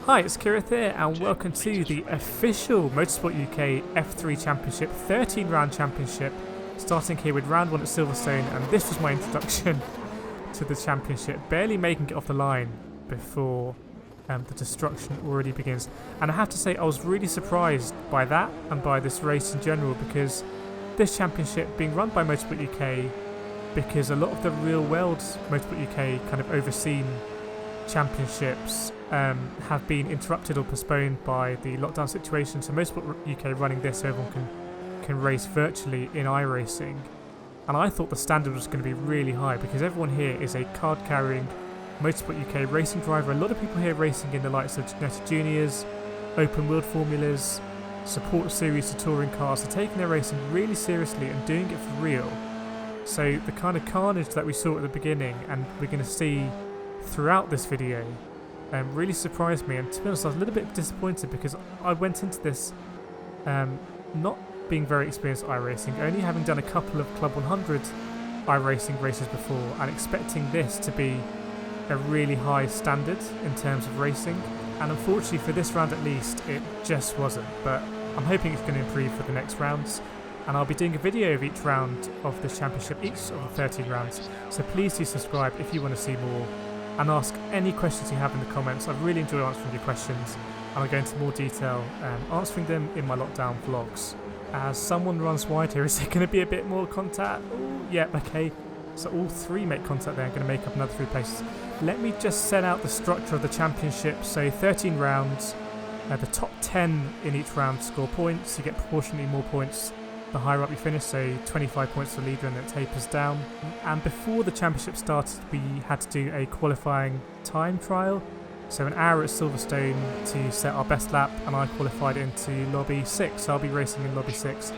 Hi, it's Kireth here, and welcome to the official Motorsport UK F3 Championship 13 round championship, starting here with round 1 at Silverstone, and this was my introduction to the championship, barely making it off the line before the destruction already begins. And I have to say, I was really surprised by that and by this race in general, because this championship being run by Motorsport UK, because a lot of the real world Motorsport UK kind of overseen championships have been interrupted or postponed by the lockdown situation. So Motorsport UK running this so everyone can race virtually in iRacing. And I thought the standard was going to be really high, because everyone here is a card-carrying Motorsport UK racing driver. A lot of people here racing in the likes of Genetic Juniors, open wheeled formulas, support series to touring cars. They're taking their racing really seriously and doing it for real. So the kind of carnage that we saw at the beginning and we're going to see throughout this video really surprised me, and to be honest I was a little bit disappointed, because I went into this not being very experienced at iRacing, only having done a couple of Club 100 iRacing races before, and expecting this to be a really high standard in terms of racing, and unfortunately for this round at least it just wasn't. But I'm hoping it's going to improve for the next rounds, and I'll be doing a video of each round of this championship, each of the 13 rounds, so please do subscribe if you want to see more, and ask any questions you have in the comments. I really enjoy answering your questions, and I'll go into more detail answering them in my lockdown vlogs. As someone runs wide here, is there going to be a bit more contact? Ooh, yep, okay. So all three make contact there, I'm going to make up another 3 places. Let me just set out the structure of the championship. So 13 rounds, the top 10 in each round score points. You get proportionally more points the higher up you finish, so 25 points for the leader, and then it tapers down. And before the championship started, we had to do a qualifying time trial, so an hour at Silverstone to set our best lap, and I qualified into lobby 6, so I'll be racing in lobby 6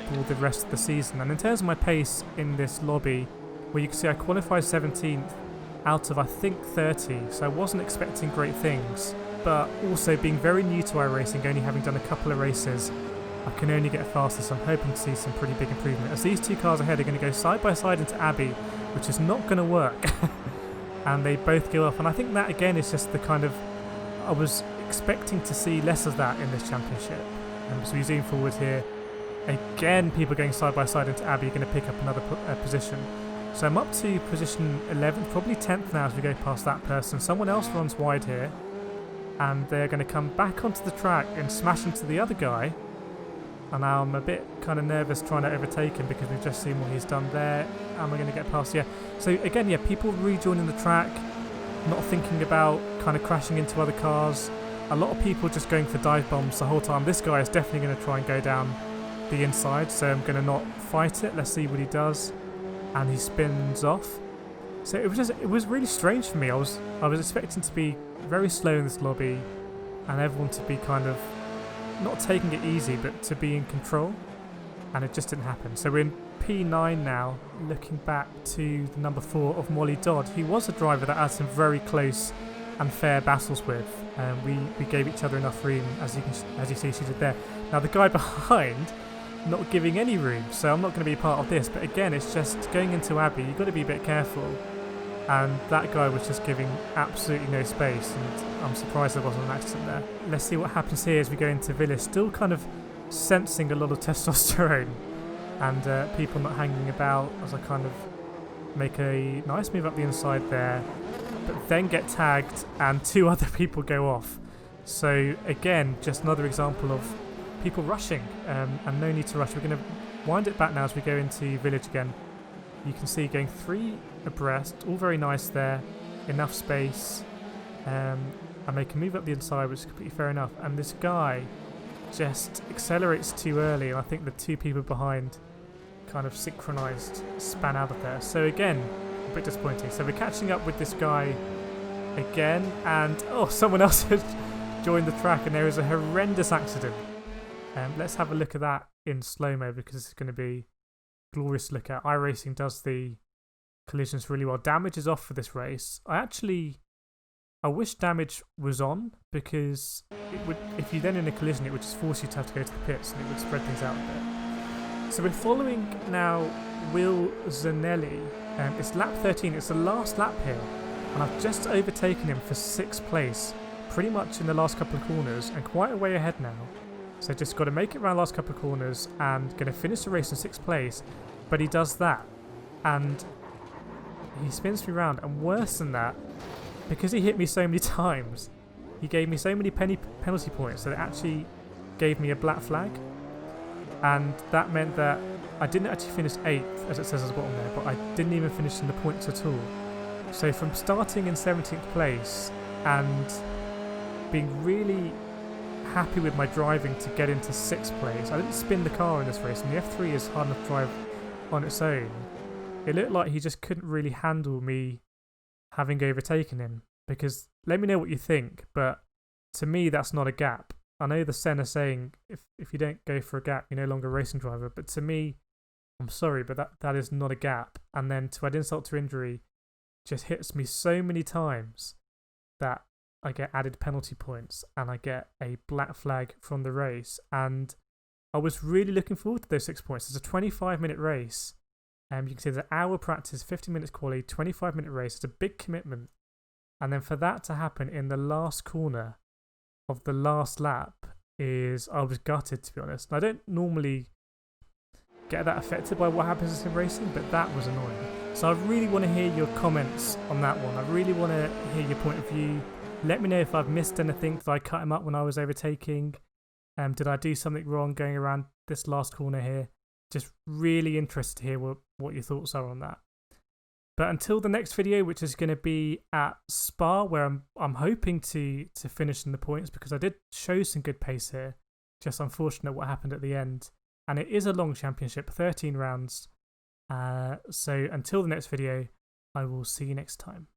for the rest of the season. And in terms of my pace in this lobby, where you can see I qualified 17th out of I think 30, so I wasn't expecting great things, but also being very new to iRacing, only having done a couple of races, I can only get faster, so I'm hoping to see some pretty big improvement, as these two cars ahead are going to go side by side into Abbey, which is not going to work. And they both go off, and I think that again is just the kind of, I was expecting to see less of that in this championship. So we zoom forward here, again people going side by side into Abbey are going to pick up another position. So I'm up to position 11th, probably 10th now as we go past that person. Someone else runs wide here, and they're going to come back onto the track and smash into the other guy. And now I'm a bit kind of nervous trying to overtake him, because we've just seen what he's done there. Am I going to get past? Yeah. So again, yeah, people rejoining the track, not thinking about kind of crashing into other cars. A lot of people just going for dive bombs the whole time. This guy is definitely going to try and go down the inside, so I'm going to not fight it. Let's see what he does. And he spins off. So it was really strange for me. I was expecting to be very slow in this lobby, and everyone to be kind of not taking it easy, but to be in control, and it just didn't happen. So we're in P9 now, looking back to the number 4 of Molly Dodd, who was a driver that I had some very close and fair battles with. We gave each other enough room, as you see she did there. Now the guy behind, not giving any room, so I'm not going to be part of this, but again it's just going into Abbey, you've got to be a bit careful, and that guy was just giving absolutely no space, and I'm surprised there wasn't an accident there. Let's see what happens here as we go into Village, still kind of sensing a lot of testosterone, and people not hanging about as I kind of make a nice move up the inside there, but then get tagged and 2 other people go off. So again, just another example of people rushing, and no need to rush. We're going to wind it back now as we go into Village again. You can see going 3 abreast, all very nice there, enough space, and they can move up the inside, which is completely fair enough. And this guy just accelerates too early, and I think the 2 people behind kind of synchronized, span out of there. So again, a bit disappointing. So we're catching up with this guy again, and someone else has joined the track, and there is a horrendous accident. Let's have a look at that in slow-mo, because it's going to be glorious to look at. iRacing does the collisions really well. Damage is off for this race. I wish damage was on, because it would, if you then in a collision, it would just force you to have to go to the pits, and it would spread things out a bit. So we're following now Will Zanelli. It's lap 13. It's the last lap here, and I've just overtaken him for 6th place pretty much in the last couple of corners and quite a way ahead now. So just got to make it around the last couple of corners and going to finish the race in 6th place. But he does that and he spins me round, and worse than that, because he hit me so many times, he gave me so many penalty points that it actually gave me a black flag, and that meant that I didn't actually finish 8th as it says at the bottom there, but I didn't even finish in the points at all. So from starting in 17th place and being really happy with my driving to get into 6th place, I didn't spin the car in this race, and the F3 is hard enough to drive on its own. It looked like he just couldn't really handle me having overtaken him, because let me know what you think, but to me that's not a gap. I know the Sen are saying if you don't go for a gap you're no longer a racing driver, but to me, I'm sorry, but that is not a gap. And then to add insult to injury, just hits me so many times that I get added penalty points and I get a black flag from the race. And I was really looking forward to those 6 points. It's a 25-minute race. You can see there's an hour practice, 50 minutes quali, 25-minute race. It's a big commitment. And then for that to happen in the last corner of the last lap I was gutted, to be honest. And I don't normally get that affected by what happens in racing, but that was annoying. So I really want to hear your comments on that one. I really want to hear your point of view. Let me know if I've missed anything. Did I cut him up when I was overtaking? Did I do something wrong going around this last corner here? Just really interested to hear what your thoughts are on that. But until the next video, which is going to be at Spa, where I'm hoping to finish in the points, because I did show some good pace here. Just unfortunate what happened at the end. And it is a long championship, 13 rounds. So until the next video, I will see you next time.